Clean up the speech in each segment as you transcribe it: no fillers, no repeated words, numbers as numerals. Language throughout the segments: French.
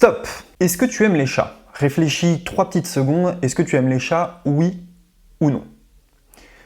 Stop! Est-ce que tu aimes les chats? Réfléchis 3 petites secondes, est-ce que tu aimes les chats, oui ou non?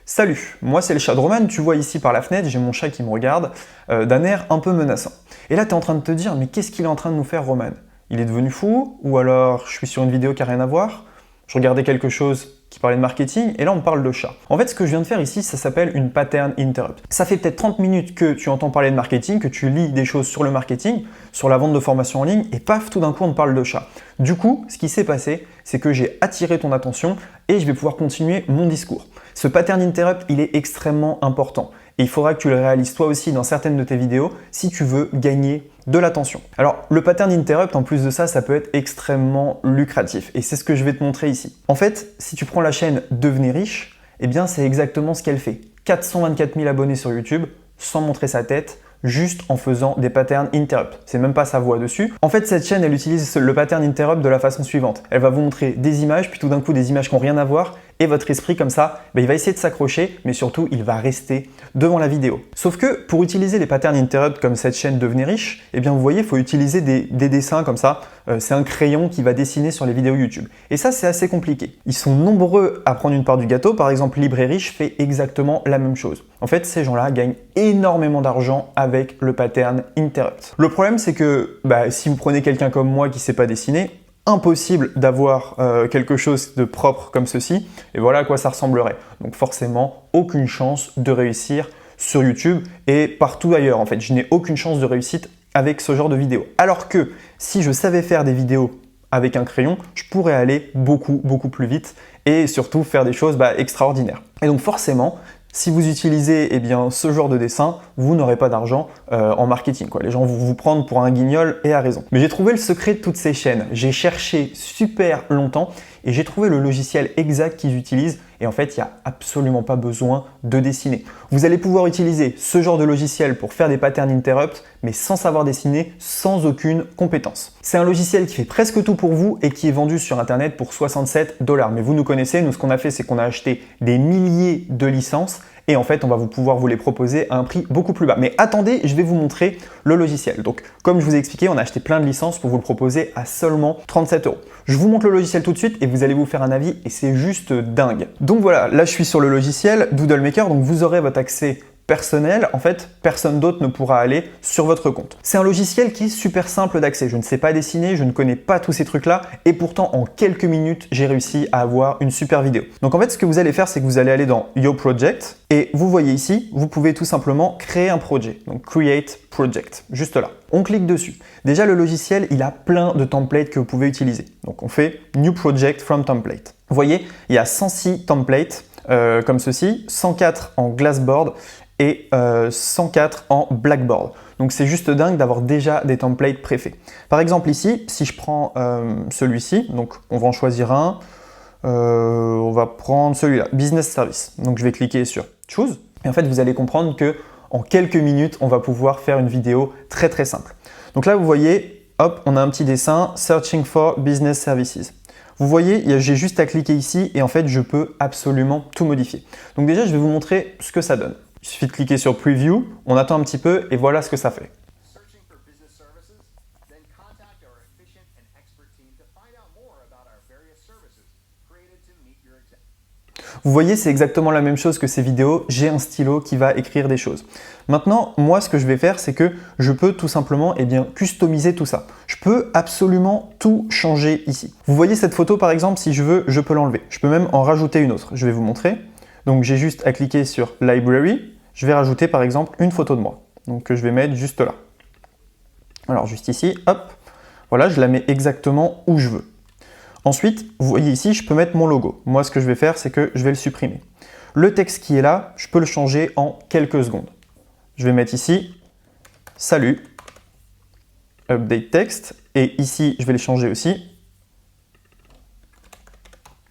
Salut, moi c'est le chat de Roman, tu vois ici par la fenêtre, j'ai mon chat qui me regarde, d'un air un peu menaçant. Et là tu es en train de te dire, mais qu'est-ce qu'il est en train de nous faire Roman? Il est devenu fou? Ou alors je suis sur une vidéo qui n'a rien à voir? Je regardais quelque chose qui parlait de marketing, et là on parle de chat. En fait, ce que je viens de faire ici, ça s'appelle une pattern interrupt. Ça fait peut-être 30 minutes que tu entends parler de marketing, que tu lis des choses sur le marketing, sur la vente de formation en ligne, et paf, tout d'un coup on te parle de chat. Du coup, ce qui s'est passé, c'est que j'ai attiré ton attention et je vais pouvoir continuer mon discours. Ce pattern interrupt, il est extrêmement important. Et il faudra que tu le réalises toi aussi dans certaines de tes vidéos si tu veux gagner de l'attention. Alors, le pattern interrupt, en plus de ça, ça peut être extrêmement lucratif. Et c'est ce que je vais te montrer ici. En fait, si tu prends la chaîne Devenez riche, eh bien, c'est exactement ce qu'elle fait. 424 000 abonnés sur YouTube, sans montrer sa tête, juste en faisant des patterns interrupt. C'est même pas sa voix dessus. En fait, cette chaîne, elle utilise le pattern interrupt de la façon suivante. Elle va vous montrer des images, puis tout d'un coup des images qui n'ont rien à voir, et votre esprit comme ça, il va essayer de s'accrocher, mais surtout, il va rester devant la vidéo. Sauf que pour utiliser les patterns interrupt comme cette chaîne Devenez riche, eh bien vous voyez, il faut utiliser des dessins comme ça. C'est un crayon qui va dessiner sur les vidéos YouTube. Et ça, c'est assez compliqué. Ils sont nombreux à prendre une part du gâteau. Par exemple, Libre et Riche fait exactement la même chose. En fait, ces gens-là gagnent énormément d'argent avec le pattern interrupt. Le problème, c'est que si vous prenez quelqu'un comme moi qui ne sait pas dessiner, impossible d'avoir quelque chose de propre comme ceci, et voilà à quoi ça ressemblerait. Donc forcément, aucune chance de réussir sur YouTube et partout ailleurs. En fait, je n'ai aucune chance de réussite avec ce genre de vidéo. Alors que si je savais faire des vidéos avec un crayon, je pourrais aller beaucoup plus vite et surtout faire des choses extraordinaires. Et donc forcément, si vous utilisez ce genre de dessin, vous n'aurez pas d'argent en marketing. Les gens vont vous prendre pour un guignol et à raison. Mais j'ai trouvé le secret de toutes ces chaînes. J'ai cherché super longtemps et j'ai trouvé le logiciel exact qu'ils utilisent. Et en fait, il n'y a absolument pas besoin de dessiner. Vous allez pouvoir utiliser ce genre de logiciel pour faire des patterns interrupt, mais sans savoir dessiner, sans aucune compétence. C'est un logiciel qui fait presque tout pour vous et qui est vendu sur Internet pour 67 $. Mais vous nous connaissez, nous ce qu'on a fait, c'est qu'on a acheté des milliers de licences et en fait, on va pouvoir vous les proposer à un prix beaucoup plus bas. Mais attendez, je vais vous montrer le logiciel. Donc, comme je vous ai expliqué, on a acheté plein de licences pour vous le proposer à seulement 37 €. Je vous montre le logiciel tout de suite et vous allez vous faire un avis et c'est juste dingue. Donc voilà, là je suis sur le logiciel Doodlemaker, donc vous aurez votre accès personnel, en fait, personne d'autre ne pourra aller sur votre compte. C'est un logiciel qui est super simple d'accès. Je ne sais pas dessiner, je ne connais pas tous ces trucs-là, et pourtant, en quelques minutes, j'ai réussi à avoir une super vidéo. Donc en fait, ce que vous allez faire, c'est que vous allez aller dans Your Project, et vous voyez ici, vous pouvez tout simplement créer un projet. Donc Create Project, juste là. On clique dessus. Déjà, le logiciel, il a plein de templates que vous pouvez utiliser. Donc on fait New Project from Template. Vous voyez, il y a 106 templates comme ceci, 104 en Glassboard, et 104 en Blackboard. Donc c'est juste dingue d'avoir déjà des templates préfaits. Par exemple ici, si je prends celui-ci, donc on va en choisir un, on va prendre celui-là, Business Service. Donc je vais cliquer sur Choose, et en fait vous allez comprendre que en quelques minutes, on va pouvoir faire une vidéo très simple. Donc là vous voyez, hop, on a un petit dessin, Searching for Business Services. Vous voyez, j'ai juste à cliquer ici et en fait je peux absolument tout modifier. Donc déjà je vais vous montrer ce que ça donne. Il suffit de cliquer sur Preview, on attend un petit peu et voilà ce que ça fait. Vous voyez, c'est exactement la même chose que ces vidéos, j'ai un stylo qui va écrire des choses. Maintenant, moi ce que je vais faire, c'est que je peux tout simplement customiser tout ça. Je peux absolument tout changer ici. Vous voyez cette photo par exemple, si je veux, je peux l'enlever. Je peux même en rajouter une autre, je vais vous montrer. Donc j'ai juste à cliquer sur Library. Je vais rajouter par exemple une photo de moi. Donc je vais mettre juste là. Alors juste ici, hop, voilà, je la mets exactement où je veux. Ensuite, vous voyez ici, je peux mettre mon logo. Moi, ce que je vais faire, c'est que je vais le supprimer. Le texte qui est là, je peux le changer en quelques secondes. Je vais mettre ici, salut, update text, et ici, je vais le changer aussi.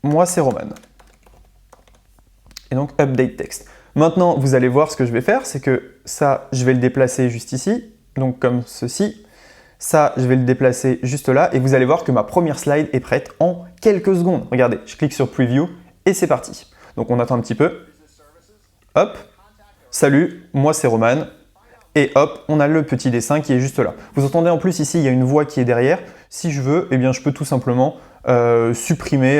Moi, c'est Roman. Et donc, update text. Maintenant, vous allez voir ce que je vais faire, c'est que ça, je vais le déplacer juste ici, donc comme ceci. Ça, je vais le déplacer juste là, et vous allez voir que ma première slide est prête en quelques secondes. Regardez, je clique sur Preview, et c'est parti. Donc on attend un petit peu. Hop, salut, moi c'est Roman. et hop, on a le petit dessin qui est juste là. Vous entendez en plus ici, il y a une voix qui est derrière. Si je veux, eh bien, je peux tout simplement supprimer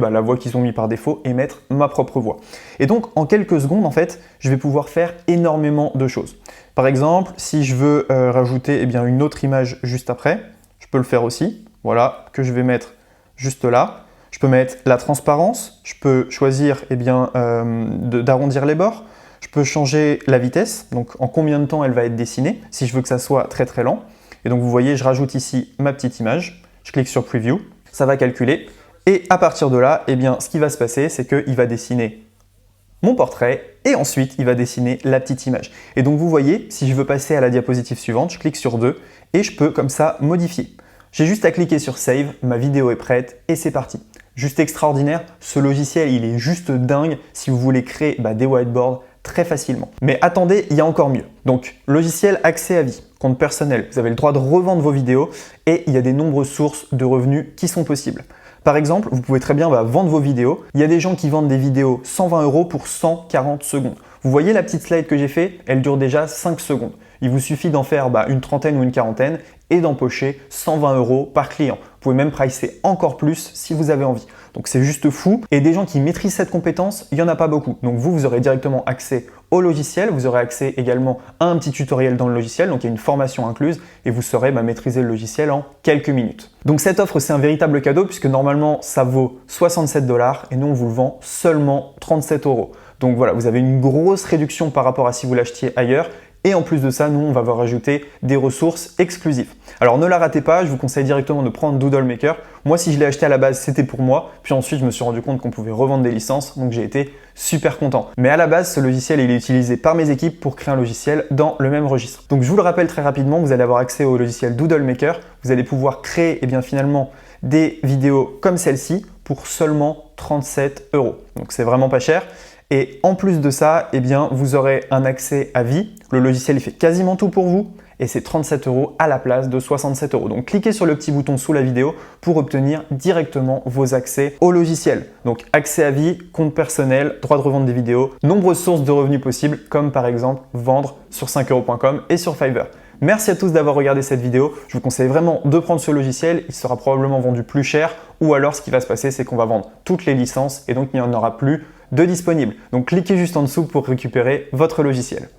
la voix qu'ils ont mis par défaut et mettre ma propre voix. Et donc, en quelques secondes, en fait, je vais pouvoir faire énormément de choses. Par exemple, si je veux rajouter eh bien, une autre image juste après, je peux le faire aussi. Voilà, que je vais mettre juste là. Je peux mettre la transparence. Je peux choisir eh bien, d'arrondir les bords. Je peux changer la vitesse, donc en combien de temps elle va être dessinée, si je veux que ça soit très très lent. Et donc vous voyez, je rajoute ici ma petite image, je clique sur Preview, ça va calculer. Et à partir de là, eh bien, ce qui va se passer, c'est qu'il va dessiner mon portrait et ensuite il va dessiner la petite image. Et donc vous voyez, si je veux passer à la diapositive suivante, je clique sur 2 et je peux comme ça modifier. J'ai juste à cliquer sur Save, ma vidéo est prête et c'est parti. Juste extraordinaire, ce logiciel il est juste dingue si vous voulez créer des whiteboards très facilement. Mais attendez, il y a encore mieux. Donc, logiciel accès à vie, compte personnel, vous avez le droit de revendre vos vidéos et il y a des nombreuses sources de revenus qui sont possibles. Par exemple, vous pouvez très bien vendre vos vidéos. Il y a des gens qui vendent des vidéos 120 € pour 140 secondes. Vous voyez la petite slide que j'ai fait, elle dure déjà 5 secondes. Il vous suffit d'en faire une trentaine ou une quarantaine et d'empocher 120 € par client. Vous pouvez même pricer encore plus si vous avez envie. Donc c'est juste fou. Et des gens qui maîtrisent cette compétence, il n'y en a pas beaucoup. Donc vous aurez directement accès au logiciel. Vous aurez accès également à un petit tutoriel dans le logiciel. Donc il y a une formation incluse et vous saurez maîtriser le logiciel en quelques minutes. Donc cette offre, c'est un véritable cadeau puisque normalement ça vaut 67 $ et nous on vous le vend seulement 37 €. Donc voilà, vous avez une grosse réduction par rapport à si vous l'achetiez ailleurs. Et en plus de ça, nous, on va vous rajouter des ressources exclusives. Alors ne la ratez pas, je vous conseille directement de prendre Doodle Maker. Moi, si je l'ai acheté à la base, c'était pour moi. Puis ensuite, je me suis rendu compte qu'on pouvait revendre des licences, donc j'ai été super content. Mais à la base, ce logiciel, il est utilisé par mes équipes pour créer un logiciel dans le même registre. Donc je vous le rappelle très rapidement, vous allez avoir accès au logiciel Doodle Maker. Vous allez pouvoir créer finalement des vidéos comme celle-ci pour seulement 37 €. Donc c'est vraiment pas cher. Et en plus de ça, vous aurez un accès à vie. Le logiciel il fait quasiment tout pour vous et c'est 37 € à la place de 67 €. Donc cliquez sur le petit bouton sous la vidéo pour obtenir directement vos accès au logiciel. Donc accès à vie, compte personnel, droit de revendre des vidéos, nombreuses sources de revenus possibles comme par exemple vendre sur 5euros.com et sur Fiverr. Merci à tous d'avoir regardé cette vidéo. Je vous conseille vraiment de prendre ce logiciel. Il sera probablement vendu plus cher ou alors ce qui va se passer, c'est qu'on va vendre toutes les licences et donc il n'y en aura plus de disponibles. Donc cliquez juste en dessous pour récupérer votre logiciel.